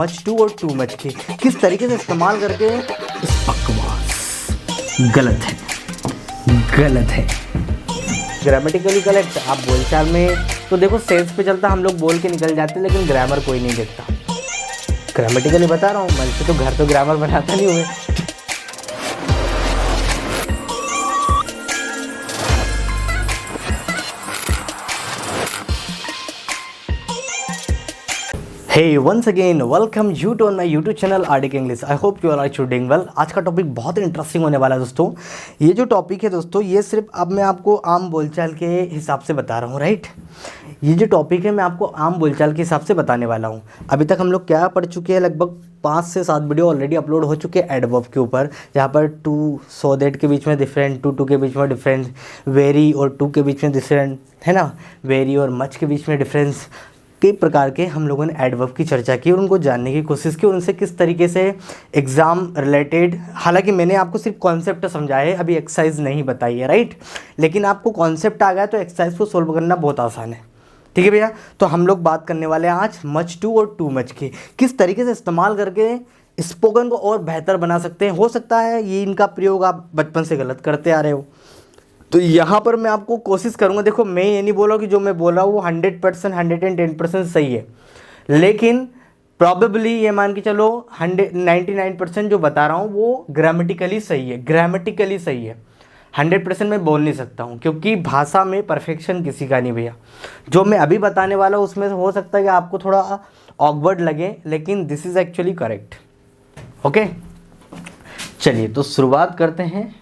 Much to और too much के किस तरीके से इस्तेमाल करके इस बकवास गलत है। ग्रामेटिकली करेक्ट आप बोलचाल में तो देखो सेंस पे चलता हम लोग बोल के निकल जाते हैं, लेकिन ग्रामर कोई नहीं देखता। ग्रामेटिकली बता रहा हूँ, मन से तो घर तो ग्रामर बनाता नहीं हुए। Hey, once again, welcome you to my YouTube channel RDK English. I hope you all are doing well. आज का टॉपिक बहुत इंटरेस्टिंग होने वाला है दोस्तों। ये जो टॉपिक है दोस्तों, ये सिर्फ अब मैं आपको आम बोलचाल के हिसाब से बता रहा हूँ, राइट। ये जो टॉपिक है मैं आपको आम बोलचाल के हिसाब से बताने वाला हूँ। अभी तक हम लोग क्या पढ़ चुके हैं, लगभग 5 से 7 वीडियो ऑलरेडी अपलोड हो चुके हैं एडवर्ब के ऊपर, जहाँ पर टू, सो दैट के बीच में डिफरेंट, टू के बीच में डिफरेंस, वेरी और टू के बीच में डिफरेंट, है ना, वेरी और मच के बीच में डिफरेंस, कई प्रकार के हम लोगों ने एडवर्ब की चर्चा की और उनको जानने की कोशिश की और उनसे किस तरीके से एग्ज़ाम रिलेटेड, हालांकि मैंने आपको सिर्फ कॉन्सेप्ट समझाया है, अभी एक्सरसाइज नहीं बताई है, राइट। लेकिन आपको कॉन्सेप्ट आ गया तो एक्सरसाइज को सोल्व करना बहुत आसान है, ठीक है भैया। तो हम लोग बात करने वाले हैं आज मच टू और टू मच की, किस तरीके से इस्तेमाल करके स्पोकन को और बेहतर बना सकते हैं। हो सकता है ये इनका प्रयोग आप बचपन से गलत करते आ रहे हो, तो यहाँ पर मैं आपको कोशिश करूँगा। देखो, मैं ये नहीं बोल रहा हूँ कि जो मैं बोल रहा हूँ वो 100%, 110% सही है, लेकिन प्रॉबेबली ये मान के चलो 99% जो बता रहा हूँ वो ग्रामेटिकली सही है। 100% मैं बोल नहीं सकता हूँ, क्योंकि भाषा में परफेक्शन किसी का नहीं भैया। जो मैं अभी बताने वाला हूँ उसमें हो सकता है कि आपको थोड़ा ऑकवर्ड लगे, लेकिन this is actually correct. Okay, चलिए तो शुरुआत करते हैं।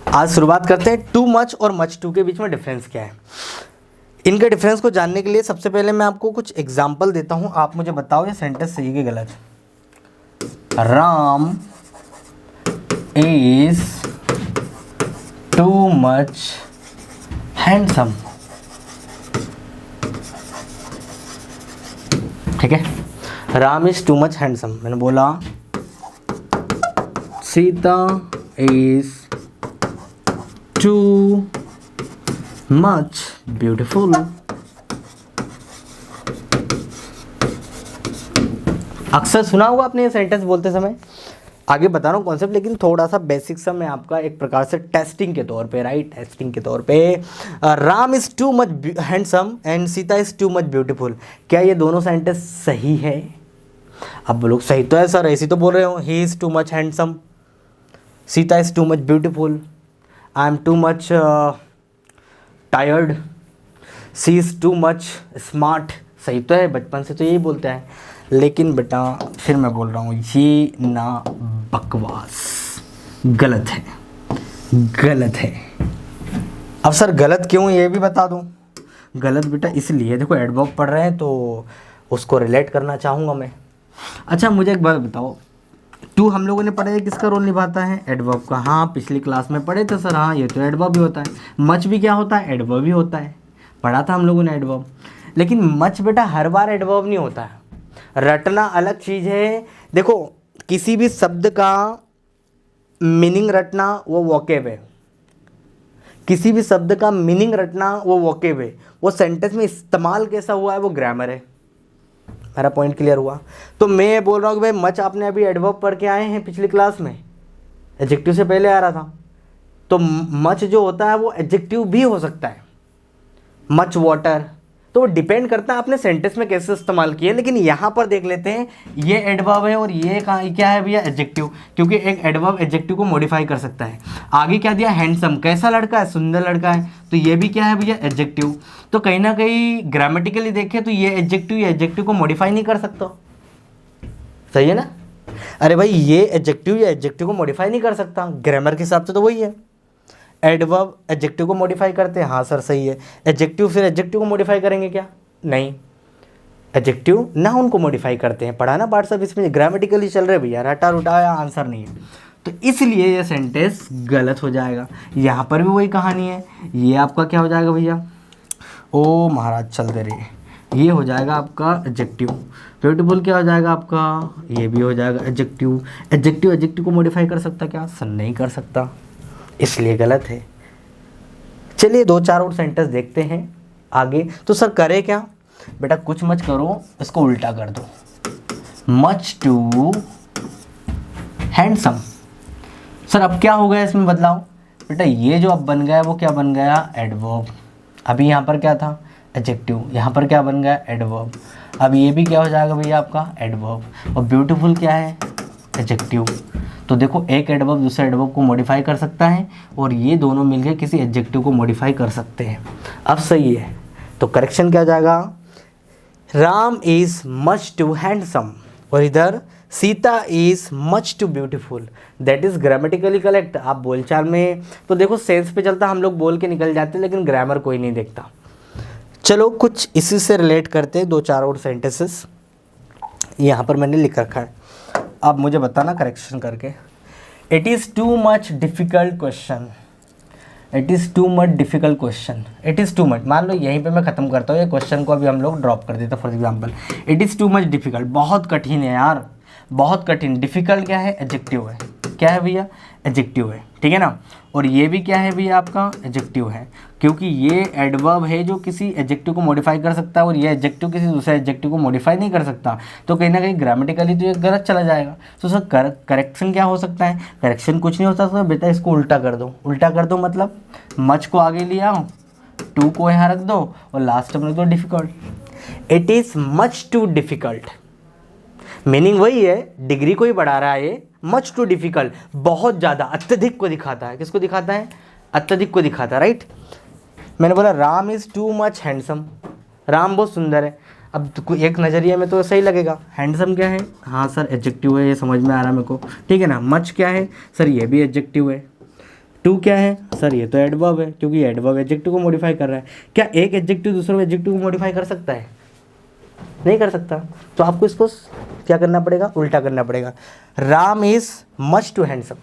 आज शुरुआत करते हैं टू मच और मच टू के बीच में डिफरेंस क्या है। इनके डिफरेंस को जानने के लिए सबसे पहले मैं आपको कुछ एग्जांपल देता हूं, आप मुझे बताओ ये सेंटेंस सही है कि गलत। Ram is to much handsome, ठीक है। Ram is to much handsome, मैंने बोला Sita is too much beautiful। अक्सर सुना होगा आपने ये सेंटेंस बोलते समय। आगे बता रहा हूँ कॉन्सेप्ट, लेकिन थोड़ा सा बेसिक सा मैं आपका एक प्रकार से टेस्टिंग के तौर पे, राइट, टेस्टिंग के तौर पे। Ram is too much handsome and Sita is too much beautiful. क्या ये दोनों सेंटेंस सही है? अब लोग सही तो है सर, ऐसी तो बोल रहे हो, he is too much handsome, Sita is too much beautiful, I am too much tired, she is too much smart. सही तो है, बचपन से तो यही बोलते हैं, लेकिन बेटा फिर मैं बोल रहा हूँ ये ना बकवास गलत है। अब सर गलत क्यों, ये भी बता दूँ। गलत बेटा इसलिए, देखो एडवर्ब पढ़ रहे हैं तो उसको रिलेट करना चाहूँगा मैं। अच्छा मुझे एक बात बताओ, टू हम लोगों ने पढ़ा है किसका रोल निभाता है? एडवर्ब का। हाँ पिछली क्लास में पढ़े थे सर, हाँ ये तो एडवर्ब भी होता है। मच भी क्या होता है? एडवर्ब भी होता है, पढ़ा था हम लोगों ने एडवर्ब। लेकिन मच बेटा हर बार एडवर्ब नहीं होता है, रटना अलग चीज़ है। देखो किसी भी शब्द का मीनिंग रटना वो वोकेब है, किसी भी शब्द का मीनिंग रटना वो वोकेब है, वो सेंटेंस में इस्तेमाल कैसा हुआ है वो ग्रामर है। मेरा पॉइंट क्लियर हुआ? तो मैं बोल रहा हूँ कि भाई मच आपने अभी एडवर्ब पढ़ के आए हैं पिछली क्लास में, एडजेक्टिव से पहले आ रहा था, तो मच जो होता है वो एडजेक्टिव भी हो सकता है, मच वाटर। तो वो डिपेंड करता है आपने सेंटेंस में कैसे इस्तेमाल किया। लेकिन यहाँ पर देख लेते हैं, ये एडवर्ब है और ये क्या है भैया? एडजेक्टिव, क्योंकि एक एडवर्ब एडजेक्टिव को मॉडिफाई कर सकता है। आगे क्या दिया? हैंडसम, कैसा लड़का है? सुंदर लड़का है, तो ये भी क्या है भैया? एडजेक्टिव। तो कहीं ना कहीं ग्रामेटिकली देखें तो ये एडजेक्टिव को मॉडिफाई नहीं कर सकता, सही है ना? अरे भाई ये एडजेक्टिव को मॉडिफाई नहीं कर सकता, ग्रामर के हिसाब से तो वही है। एडवर्ब एडजेक्टिव को मॉडिफाई करते हैं, हाँ सर सही है। एडजेक्टिव फिर एडजेक्टिव को मॉडिफाई करेंगे क्या? नहीं, एडजेक्टिव ना उनको मॉडिफाई करते हैं। पढ़ा ना पार्ट सब, इसमें ग्रामेटिकली चल रहे भैया, रटा रुटाया आंसर नहीं है, तो इसलिए ये सेंटेंस गलत हो जाएगा। यहाँ पर भी वही कहानी है, ये आपका क्या हो जाएगा भैया? ओ महाराज चल दे रही, ये हो जाएगा आपका एडजेक्टिव। ब्यूटीफुल क्या हो जाएगा आपका? ये भी हो जाएगा एडजेक्टिव। एडजेक्टिव को मॉडिफाई कर सकता क्या? सर नहीं कर सकता, इसलिए गलत है। चलिए 2-4 और सेंटेंस देखते हैं आगे। तो सर करे क्या? बेटा कुछ मच करो, इसको उल्टा कर दो, मच टू हैंडसम। सर अब क्या हो गया इसमें बदलाव? बेटा ये जो अब बन गया वो क्या बन गया? एडवर्ब। अभी यहाँ पर क्या था? एडजेक्टिव। यहाँ पर क्या बन गया? एडवर्ब। अब ये भी क्या हो जाएगा भैया आपका? एडवर्ब। और ब्यूटीफुल क्या है? एडजेक्टिव। तो देखो एक एडवर्ब दूसरे एडवर्ब को मॉडिफाई कर सकता है और ये दोनों मिलकर किसी एडजेक्टिव को मॉडिफाई कर सकते हैं। अब सही है, तो करेक्शन क्या हो जाएगा? Ram is much too handsome, और इधर Sita is much too beautiful. That is grammatically correct. आप बोलचाल में तो देखो सेंस पे चलता, हम लोग बोल के निकल जाते हैं, लेकिन ग्रामर कोई नहीं देखता। चलो कुछ इसी से रिलेट करते हैं, 2-4 और सेंटेंसेस यहाँ पर मैंने लिख रखा है, आप मुझे बताना करेक्शन करके। It is too much difficult question. It is too much difficult question. It is too much, मान लो यहीं पे मैं ख़त्म करता हूँ, ये क्वेश्चन को अभी हम लोग ड्रॉप कर देते हैं। For example it is too much difficult, बहुत कठिन है यार, बहुत कठिन। डिफ़िकल्ट क्या है? एडजेक्टिव है। क्या है भैया? एडजेक्टिव है, ठीक है ना। और ये भी क्या है भैया आपका? एडजेक्टिव है, क्योंकि ये एडवर्ब है जो किसी एडजेक्टिव को मॉडिफाई कर सकता है और ये एडजेक्टिव किसी दूसरे एडजेक्टिव को मॉडिफाई नहीं कर सकता। तो कहीं ना कहीं ग्रामेटिकली तो ये गलत चला जाएगा। तो सर करेक्शन क्या हो सकता है? करेक्शन कुछ नहीं हो सकता बेटा, इसको उल्टा कर दो। उल्टा कर दो मतलब मच को आगे ले आओ, टू को यहाँ रख दो और लास्ट में रख दो difficult. It is much too difficult, meaning वही है, डिग्री को ही बढ़ा रहा है ये। मच टू डिफ़िकल्ट, बहुत ज़्यादा, अत्यधिक को दिखाता है। किसको दिखाता है? अत्यधिक को दिखाता है, राइट। मैंने बोला Ram is too much handsome, Ram बहुत सुंदर है। अब एक नज़रिए में तो सही लगेगा। हैंडसम क्या है? हाँ सर एडजेक्टिव है, ये समझ में आ रहा है मेरे को, ठीक है ना। मच क्या है? सर ये भी एडजेक्टिव है। टू क्या है? सर ये तो एडवर्ब है, क्योंकि एडवर्ब एडजेक्टिव को मॉडिफाई कर रहा है। क्या एक एडजेक्टिव दूसरे एडजेक्टिव को मॉडिफाई कर सकता है? नहीं कर सकता। तो आपको इसको क्या करना पड़ेगा? उल्टा करना पड़ेगा। Ram is much too handsome.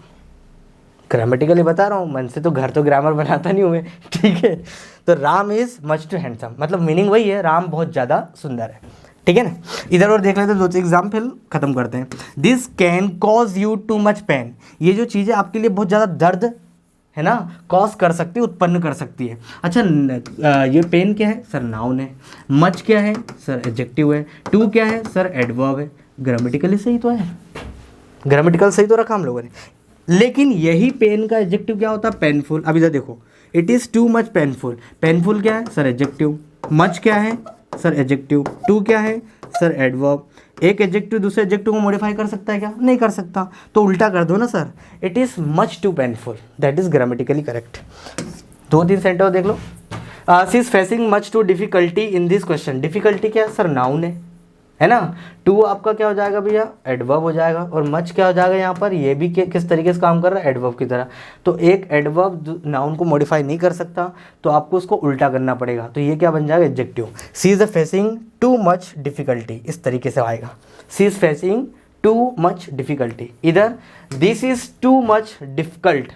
Grammatically बता रहा हूँ, मन से तो घर तो ग्रामर बनाता नहीं हुए, ठीक है। तो Ram is much too handsome मतलब मीनिंग वही है, राम बहुत ज़्यादा सुंदर है, ठीक है ना। इधर और देख लेते हैं, 2 एग्जाम्पल खत्म करते हैं। This can cause you too much pain. ये जो चीज़ें आपके लिए बहुत ज़्यादा दर्द है ना, कॉज कर सकती है, उत्पन्न कर सकती है। अच्छा ये पेन क्या है? सर नाउन है। मच क्या है? सर एडजेक्टिव है। टू क्या है? सर एडवर्ब है। ग्रामेटिकली सही तो है, ग्रामेटिकल सही तो रखा हम लोगों ने। लेकिन यही पेन का एडजेक्टिव क्या होता है? पेनफुल। अब इधर देखो, it is too much painful. Painful क्या है? Sir adjective. मच क्या है? Sir adjective. टू क्या है? Sir adverb. एक एडजेक्टिव दूसरे एडजेक्टिव को मॉडिफाई कर सकता है क्या? नहीं कर सकता। तो उल्टा कर दो ना sir, it is much too painful. That is grammatically correct. 2-3 sentence देख लो। She is facing much too difficulty in this question. Difficulty क्या है? सर नाउन है ना। टू आपका क्या हो जाएगा भैया? एडवर्ब हो जाएगा। और मच क्या हो जाएगा यहाँ पर? ये भी किस तरीके से काम कर रहा है? एडवर्ब की तरह। तो एक एडवर्ब नाउन को मॉडिफाई नहीं कर सकता, तो आपको उसको उल्टा करना पड़ेगा। तो ये क्या बन जाएगा? Adjective. She is facing too much difficulty, इस तरीके से आएगा। She is facing too much difficulty. इधर this is too much difficult,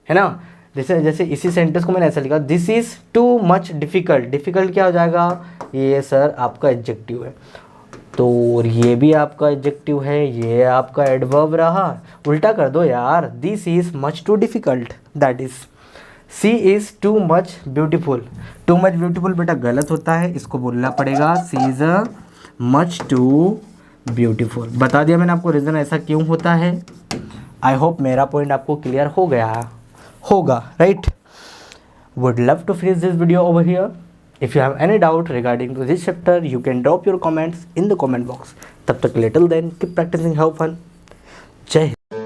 है ना। जैसे इसी सेंटेंस को मैंने ऐसा लिखा, this is too much difficult. Difficult क्या हो जाएगा? ये सर आपका एडजेक्टिव है। तो ये भी आपका एडजेक्टिव है, ये आपका एडवर्ब रहा। उल्टा कर दो यार, this is much too difficult, that is. She is too much beautiful. Too much beautiful बेटा गलत होता है, इसको बोलना पड़ेगा she is much too beautiful. बता दिया मैंने आपको रीज़न ऐसा क्यों होता है। आई होप मेरा पॉइंट आपको क्लियर हो गया होगा, right. Would love to finish this video over here. If you have any doubt regarding to this chapter, you can drop your comments in the comment box. तब तक little then keep practicing, have fun. जय हिंद.